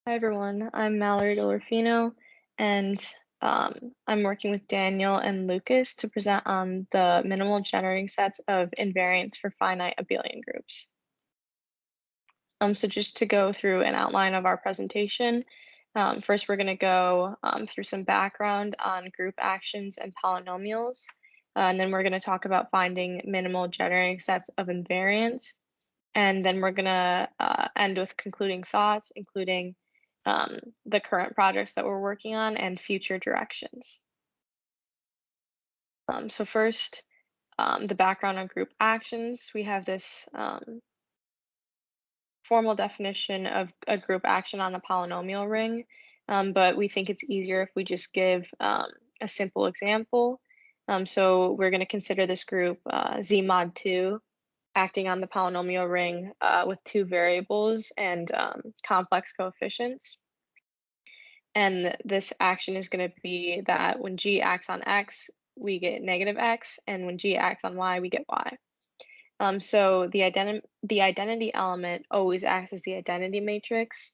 Hi everyone, I'm Mallory Dolorfino, and I'm working with Daniel and Lucas to present on the minimal generating sets of invariants for finite abelian groups. So just to go through an outline of our presentation, first we're going to go through some background on group actions and polynomials, and then we're going to talk about finding minimal generating sets of invariants, and then we're going to end with concluding thoughts, including the current projects that we're working on and future directions. So first, the background on group actions. We have this formal definition of a group action on a polynomial ring, but we think it's easier if we just give a simple example. So we're going to consider this group Z mod 2 acting on the polynomial ring with two variables and complex coefficients. And this action is going to be that when G acts on X, we get negative X, and when G acts on Y, we get Y. So the identity element always acts as the identity matrix,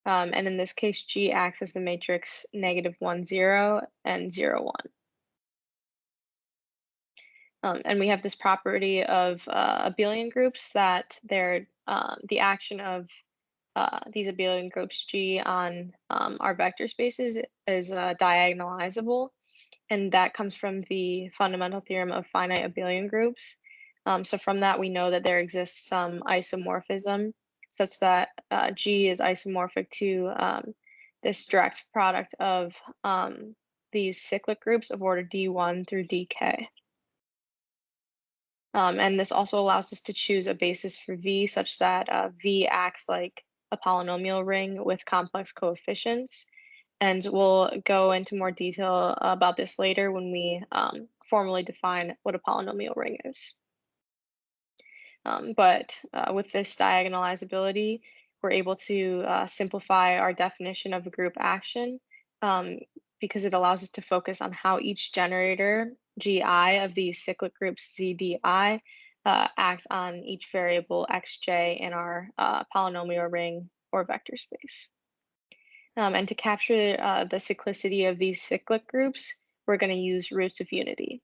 and in this case, G acts as the matrix -1, 0, and 0, 1. And we have this property of abelian groups that they're the action of these abelian groups G on our vector spaces is diagonalizable, and that comes from the fundamental theorem of finite abelian groups. So from that, we know that there exists some isomorphism such that G is isomorphic to this direct product of these cyclic groups of order D1 through dk. And this also allows us to choose a basis for V such that V acts like a polynomial ring with complex coefficients. And we'll go into more detail about this later when we formally define what a polynomial ring is. But with this diagonalizability, we're able to simplify our definition of a group action because it allows us to focus on how each generator, Gi, of these cyclic groups ZDI acts on each variable xj in our polynomial ring or vector space. And to capture the cyclicity of these cyclic groups, we're going to use roots of unity.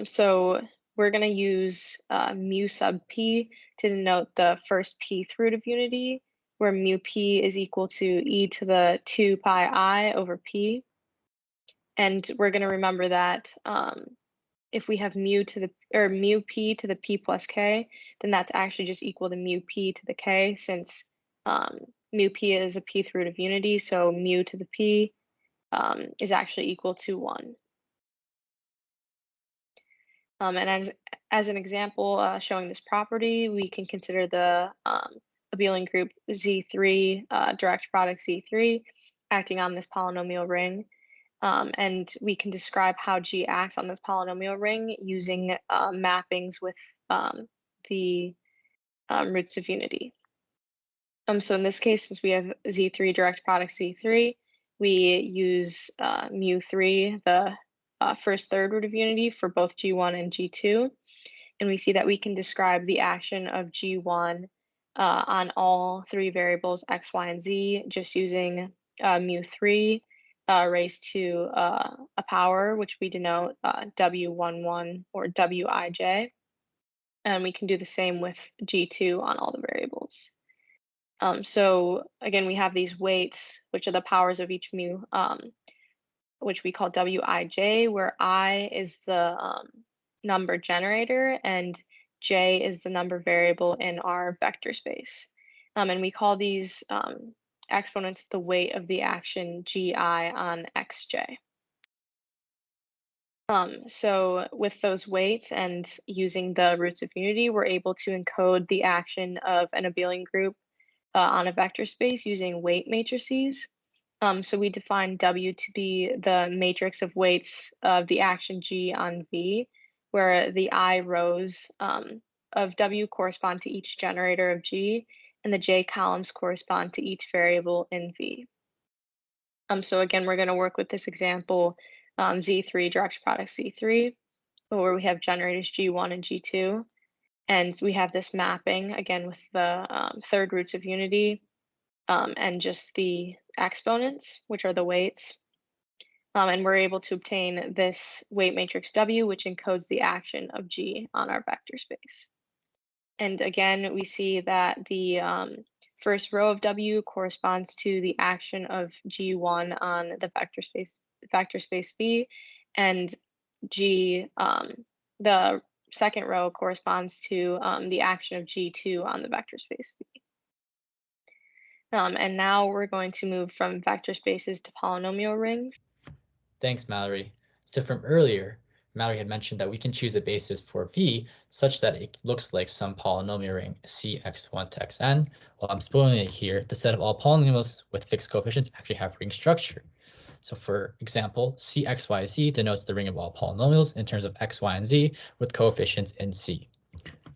So we're going to use mu sub p to denote the first pth root of unity, where mu p is equal to e to the 2 pi I over p. And we're going to remember that if we have mu p to the p plus k, then that's actually just equal to mu p to the k, since mu p is a pth root of unity, so mu to the p is actually equal to 1. And as an example showing this property, we can consider the abelian group Z3, direct product Z3, acting on this polynomial ring. And we can describe how G acts on this polynomial ring using mappings with the roots of unity. So in this case, since we have Z3 direct product Z3, we use mu3, the first third root of unity for both G1 and G2. And we see that we can describe the action of G1 on all three variables x, y, and z just using mu3 raised to a power, which we denote W11 or Wij. And we can do the same with G2 on all the variables. So again, we have these weights, which are the powers of each mu, which we call Wij, where I is the number generator and j is the number variable in our vector space. And we call these exponents the weight of the action Gi on xj. So with those weights and using the roots of unity, we're able to encode the action of an abelian group on a vector space using weight matrices. So we define W to be the matrix of weights of the action G on V, where the I rows of W correspond to each generator of G, and the J columns correspond to each variable in V. So again, we're going to work with this example, Z3 direct product Z3, where we have generators G1 and G2. And we have this mapping, again, with the third roots of unity and just the exponents, which are the weights. And we're able to obtain this weight matrix W, which encodes the action of G on our vector space. And again, we see that the first row of W corresponds to the action of G1 on the vector space V, and the second row corresponds to the action of G2 on the vector space V. And now we're going to move from vector spaces to polynomial rings. Thanks, Mallory. So from earlier, Mallory had mentioned that we can choose a basis for V such that it looks like some polynomial ring Cx1 to xn. Well, I'm spoiling it here. The set of all polynomials with fixed coefficients actually have ring structure. So for example, Cxyz denotes the ring of all polynomials in terms of x, y, and z with coefficients in C.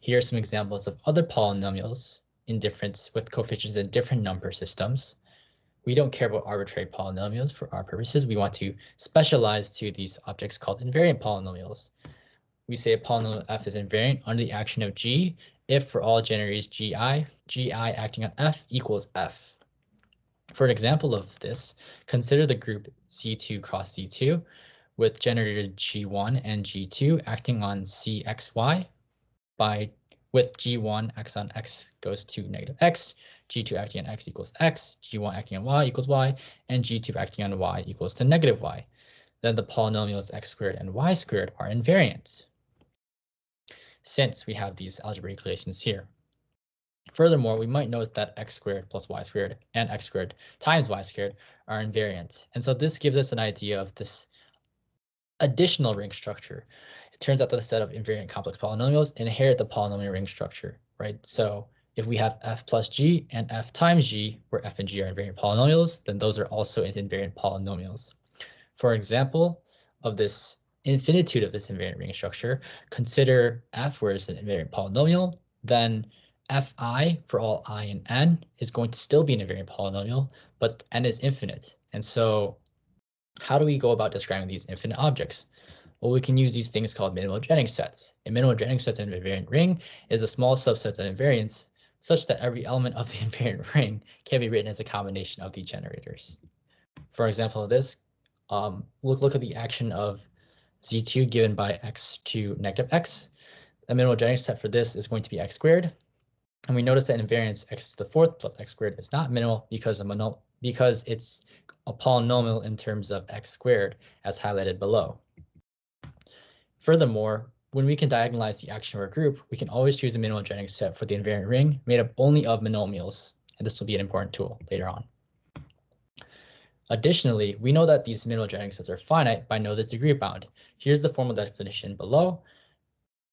Here are some examples of other polynomials with coefficients in different number systems. We don't care about arbitrary polynomials for our purposes. We want to specialize to these objects called invariant polynomials. We say a polynomial f is invariant under the action of G if for all generators Gi acting on f equals f. For an example of this, consider the group Z2 cross Z2 with generators G1 and G2 acting on Cxy with G1 x on x goes to negative x, G2 acting on x equals x, G1 acting on y equals y, and G2 acting on y equals to negative y. Then the polynomials x squared and y squared are invariant, since we have these algebraic relations here. Furthermore, we might note that x squared plus y squared and x squared times y squared are invariant. And so this gives us an idea of this additional ring structure. It turns out that a set of invariant complex polynomials inherit the polynomial ring structure, right? So if we have f plus g and f times g, where f and g are invariant polynomials, then those are also invariant polynomials. For example, of this infinitude of this invariant ring structure, consider f where it's an invariant polynomial, then fi for all I and n is going to still be an invariant polynomial, but n is infinite. And so how do we go about describing these infinite objects? Well, we can use these things called minimal Jennings sets. A minimal Jennings set in an invariant ring is a small subset of invariants such that every element of the invariant ring can be written as a combination of the generators. For example of this, look at the action of Z2 given by x to negative x. A minimal Jennings set for this is going to be x squared. And we notice that invariance x to the fourth plus x squared is not minimal because it's a polynomial in terms of x squared, as highlighted below. Furthermore, when we can diagonalize the action of our group, we can always choose a minimal Jennings set for the invariant ring made up only of monomials, and this will be an important tool later on. Additionally, we know that these minimal Jennings sets are finite by Noether's degree bound. Here's the formal definition below.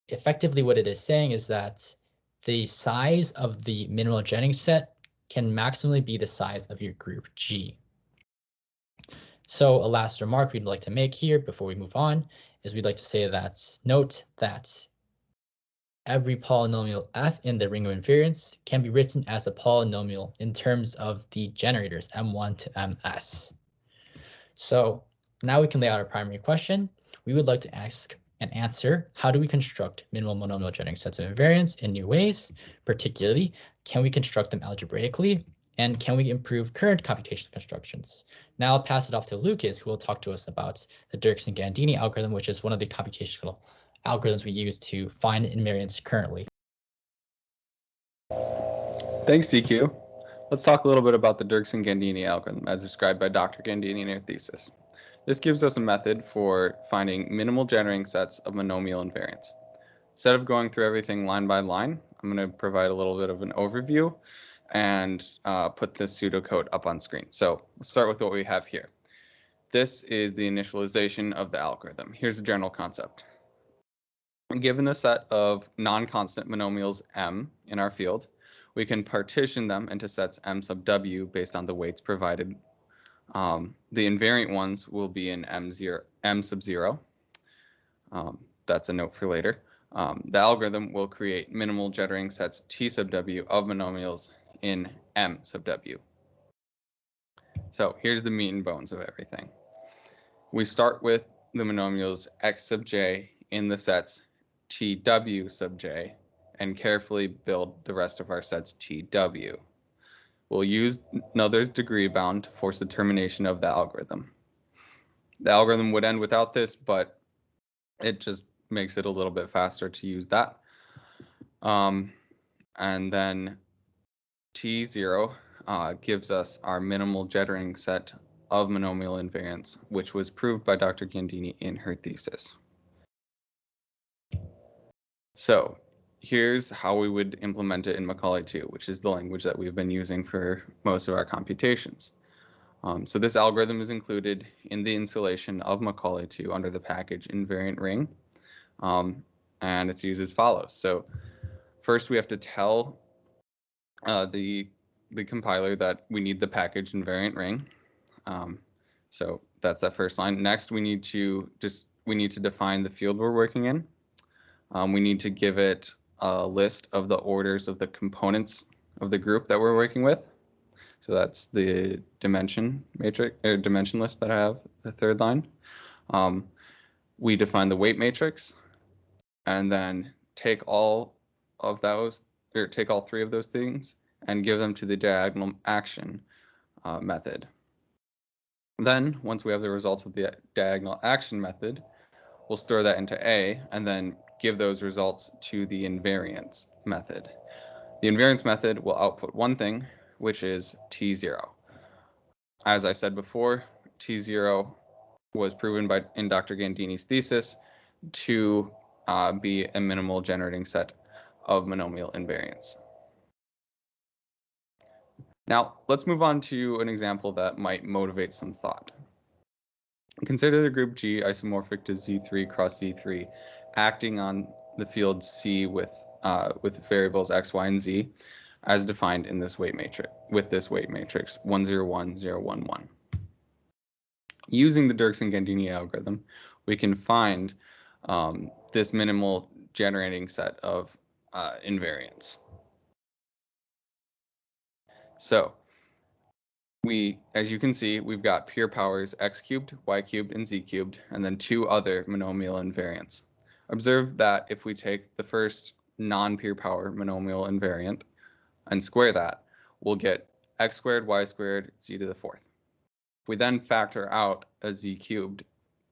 Effectively, what it is saying is that the size of the minimal Jennings set can maximally be the size of your group G. So a last remark we'd like to make here before we move on is we'd like to say that note that every polynomial f in the ring of invariants can be written as a polynomial in terms of the generators m1 to ms. So now we can lay out our primary question. We would like to ask and answer, how do we construct minimal monomial Jennings sets of invariants in new ways? Particularly, can we construct them algebraically? And can we improve current computational constructions? Now I'll pass it off to Lucas, who will talk to us about the Dirks and Gandini algorithm, which is one of the computational algorithms we use to find invariants currently. Thanks, DQ. Let's talk a little bit about the Dirks and Gandini algorithm as described by Dr. Gandini in her thesis. This gives us a method for finding minimal generating sets of monomial invariants. Instead of going through everything line by line, I'm going to provide a little bit of an overview and put this pseudocode up on screen. So let's start with what we have here. This is the initialization of the algorithm. Here's the general concept. Given the set of non-constant monomials m in our field, we can partition them into sets m sub w based on the weights provided. The invariant ones will be in m sub 0. That's a note for later. The algorithm will create minimal generating sets t sub w of monomials in m sub w. So here's the meat and bones of everything. We start with the monomials x sub j in the sets tw sub j and carefully build the rest of our sets tw. we'll use Noether's degree bound to force the termination of the algorithm. The algorithm would end without this, but it just makes it a little bit faster to use that. And then T0 gives us our minimal jittering set of monomial invariants, which was proved by Dr. Gandini in her thesis. So here's how we would implement it in Macaulay 2, which is the language that we've been using for most of our computations. So this algorithm is included in the installation of Macaulay 2 under the package invariant ring, and it's used as follows. So first we have to tell the compiler that we need the package invariant ring. So that's that first line. Next, we need to define the field we're working in. We need to give it a list of the orders of the components of the group that we're working with. So that's the dimension matrix or dimension list that I have, the third line. We define the weight matrix, and then take all of those, or take all three of those things and give them to the diagonal action method. Then, once we have the results of the diagonal action method, we'll store that into A and then give those results to the invariance method. The invariance method will output one thing, which is T0. As I said before, T0 was proven in Dr. Gandini's thesis to be a minimal generating set of monomial invariants. Now, let's move on to an example that might motivate some thought. Consider the group G isomorphic to Z3 cross Z3, acting on the field C with variables X, Y, and Z, as defined in this weight matrix, with this weight matrix 1, 0, 1, 0, 1, 1. Using the Dirks and Gandini algorithm, we can find this minimal generating set of invariants. So as you can see, we've got pure powers x cubed, y cubed, and z cubed, and then two other monomial invariants. Observe that if we take the first non-pure power monomial invariant and square that, we'll get x squared, y squared, z to the fourth. If we then factor out a z cubed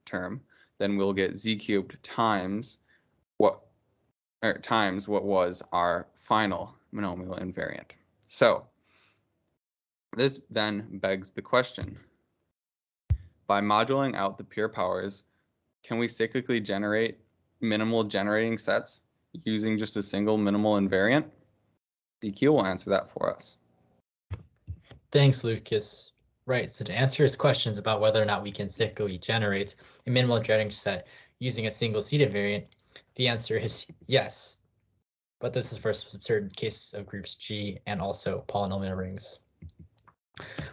term, then we'll get z cubed times what was our final monomial invariant. So this then begs the question: by modulating out the pure powers, can we cyclically generate minimal generating sets using just a single minimal invariant? DQ will answer that for us. Thanks, Lucas. Right, so to answer his questions about whether or not we can cyclically generate a minimal generating set using a single seed invariant, the answer is yes. But this is for certain cases of groups G and also polynomial rings.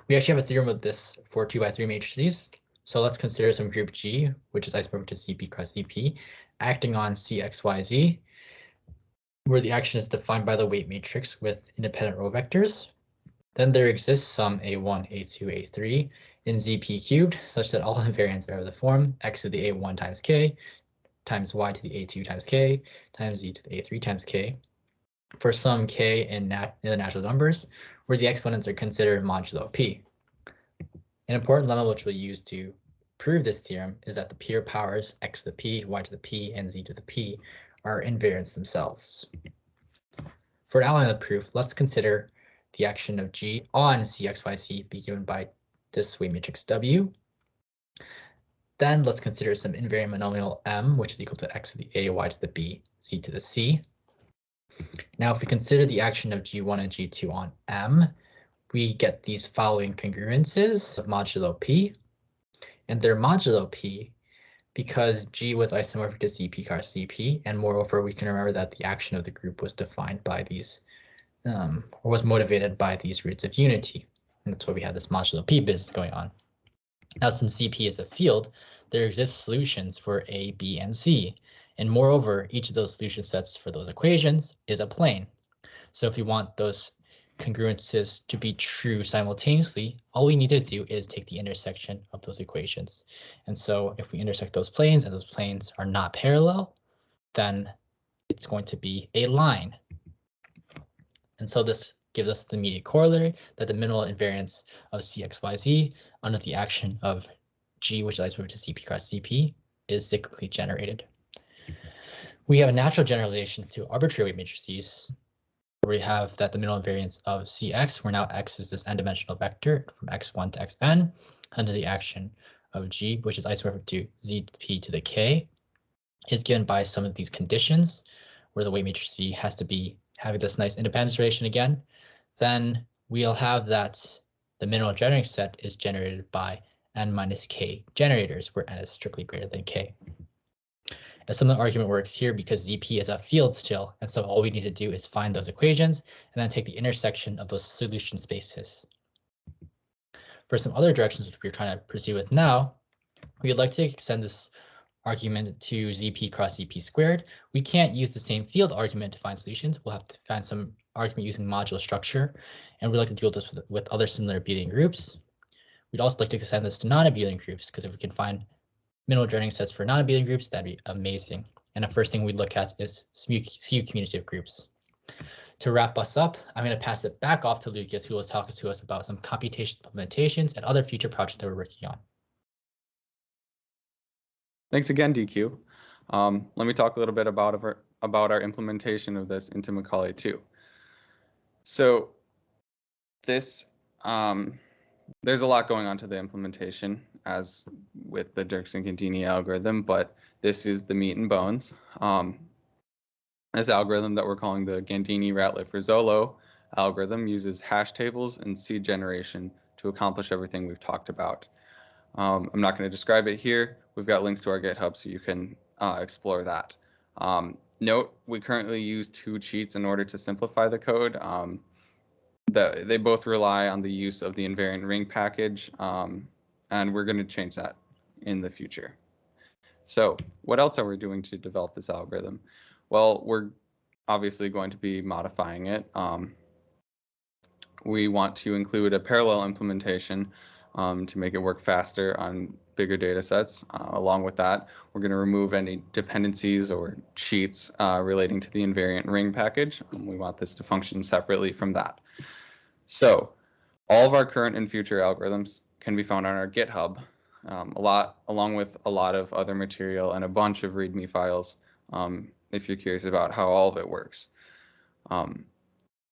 We actually have a theorem of this for 2x3 matrices. So let's consider some group G, which is isomorphic to CP cross CP, acting on CXYZ, where the action is defined by the weight matrix with independent row vectors. Then there exists some A1, A2, A3 in ZP cubed, such that all invariants are of the form x to the A1 times k times y to the A2 times k times z to the A3 times k for some k in the natural numbers, where the exponents are considered modulo p. An important lemma which we'll use to prove this theorem is that the pure powers x to the p, y to the p, and z to the p are invariants themselves. For an outline of the proof, let's consider the action of G on CXYZ be given by this weight matrix W. Then let's consider some invariant monomial M, which is equal to x to the A, y to the B, z to the C. Now, if we consider the action of G1 and G2 on M, we get these following congruences of modulo P, and they're modulo P because G was isomorphic to CP cross CP, and moreover, we can remember that the action of the group was defined by these, or was motivated by these roots of unity, and that's why we have this modulo P business going on. Now, since CP is a field, there exist solutions for A, B, and C, and moreover, each of those solution sets for those equations is a plane. So if we want those congruences to be true simultaneously, all we need to do is take the intersection of those equations. And so if we intersect those planes and those planes are not parallel, then it's going to be a line. And so this gives us the immediate corollary that the minimal invariance of CXYZ under the action of G, which is isomorphic to CP cross CP, is cyclically generated. We have a natural generalization to arbitrary weight matrices, where we have that the minimal invariance of Cx, where now x is this n-dimensional vector from x1 to xn, under the action of G, which is isomorphic to Zp to the k, is given by some of these conditions, where the weight matrix C has to be having this nice independence relation again. Then we'll have that the minimal generating set is generated by n minus k generators, where n is strictly greater than k. A similar argument works here because Zp is a field still, and so all we need to do is find those equations and then take the intersection of those solution spaces. For some other directions which we're trying to pursue with now, we'd like to extend this argument to Zp cross Zp squared. We can't use the same field argument to find solutions. We'll have to find some argument using modular structure, and we'd like to deal with this with other similar abelian groups. We'd also like to extend this to non-abelian groups, because if we can find minimal generating sets for non-abelian groups, that'd be amazing. And the first thing we'd look at is skew commutative groups. To wrap us up, I'm going to pass it back off to Lucas, who will talk to us about some computational implementations and other future projects that we're working on. Thanks again, DQ. Let me talk a little bit about our implementation of this into Macaulay 2. So this there's a lot going on to the implementation, as with the Dirks and Gandini algorithm, but this is the meat and bones. This algorithm that we're calling the Gandini-Ratliff-Rizzolo algorithm uses hash tables and seed generation to accomplish everything we've talked about. I'm not going to describe it here. We've got links to our GitHub so you can explore that. Note, we currently use 2 cheats in order to simplify the code. They both rely on the use of the invariant ring package, and we're going to change that in the future. So what else are we doing to develop this algorithm? Well, we're obviously going to be modifying it. We want to include a parallel implementation to make it work faster on bigger data sets. Along with that, we're going to remove any dependencies or cheats relating to the invariant ring package. We want this to function separately from that. So all of our current and future algorithms can be found on our GitHub, along with a lot of other material and a bunch of README files if you're curious about how all of it works.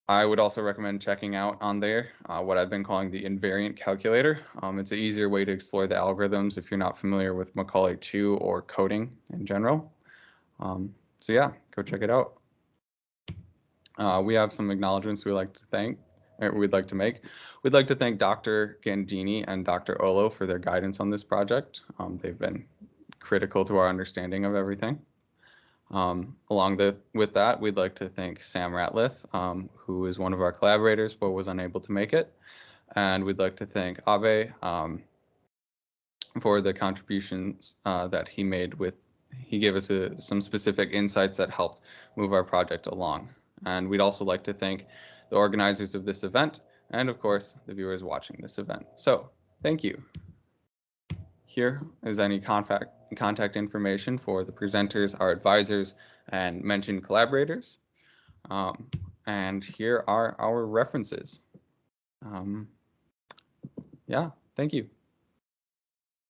I would also recommend checking out on there what I've been calling the invariant calculator. It's an easier way to explore the algorithms if you're not familiar with Macaulay 2 or coding in general. So yeah, go check it out. We have some acknowledgments we'd like to make. We'd like to thank Dr. Gandini and Dr. Olo for their guidance on this project. They've been critical to our understanding of everything. With that, we'd like to thank Sam Ratliff, who is one of our collaborators but was unable to make it. And we'd like to thank Ave for the contributions that he made he gave us some specific insights that helped move our project along. And we'd also like to thank the organizers of this event and, of course, the viewers watching this event. So thank you. Here is any contact information for the presenters, our advisors, and mentioned collaborators. And here are our references. Yeah, thank you.